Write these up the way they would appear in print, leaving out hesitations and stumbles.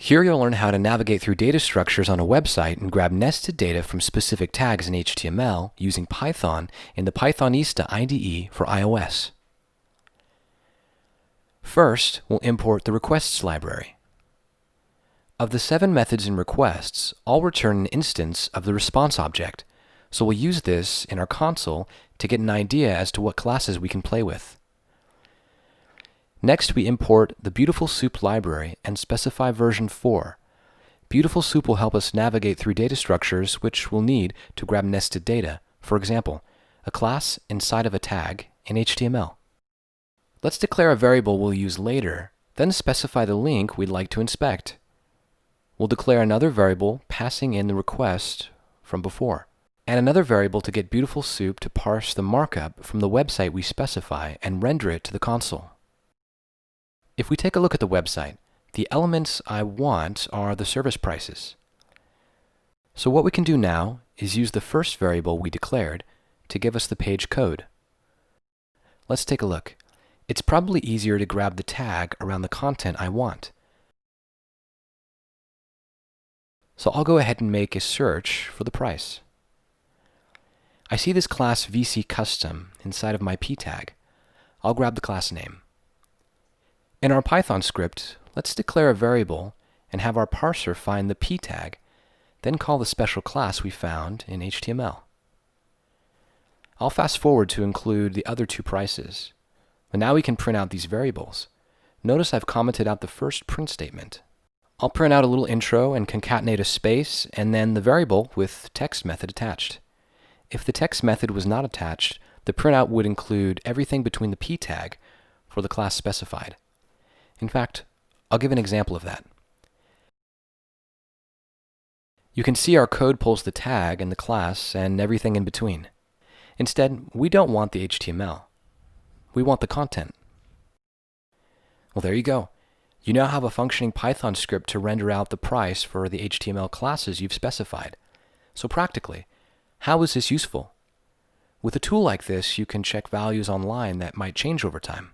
Here you'll learn how to navigate through data structures on a website and grab nested data from specific tags in HTML using Python in the Pythonista IDE for iOS. First, we'll import the requests library. Of the 7 methods in requests, all return an instance of the response object, so we'll use this in our console to get an idea as to what classes we can play with. Next, we import the Beautiful Soup library and specify version 4. Beautiful Soup will help us navigate through data structures which we'll need to grab nested data, for example, a class inside of a tag in HTML. Let's declare a variable we'll use later, then specify the link we'd like to inspect. We'll declare another variable passing in the request from before, and another variable to get Beautiful Soup to parse the markup from the website we specify and render it to the console. If we take a look at the website, the elements I want are the service prices. So what we can do now is use the first variable we declared to give us the page code. Let's take a look. It's probably easier to grab the tag around the content I want. So I'll go ahead and make a search for the price. I see this class VC Custom inside of my P tag. I'll grab the class name. In our Python script, let's declare a variable and have our parser find the P tag, then call the special class we found in HTML. I'll fast forward to include the other 2 prices. But now we can print out these variables. Notice I've commented out the first print statement. I'll print out a little intro and concatenate a space and then the variable with text method attached. If the text method was not attached, the printout would include everything between the P tag for the class specified. In fact, I'll give an example of that. You can see our code pulls the tag and the class and everything in between. Instead, we don't want the HTML. We want the content. Well, there you go. You now have a functioning Python script to render out the price for the HTML classes you've specified. So practically, how is this useful? With a tool like this, you can check values online that might change over time.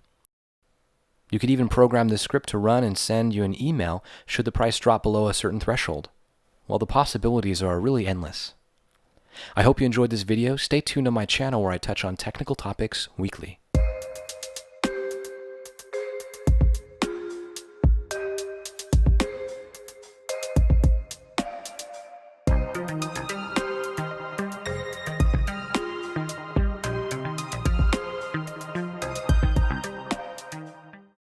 You could even program this script to run and send you an email should the price drop below a certain threshold. Well, the possibilities are really endless. I hope you enjoyed this video. Stay tuned on my channel where I touch on technical topics weekly.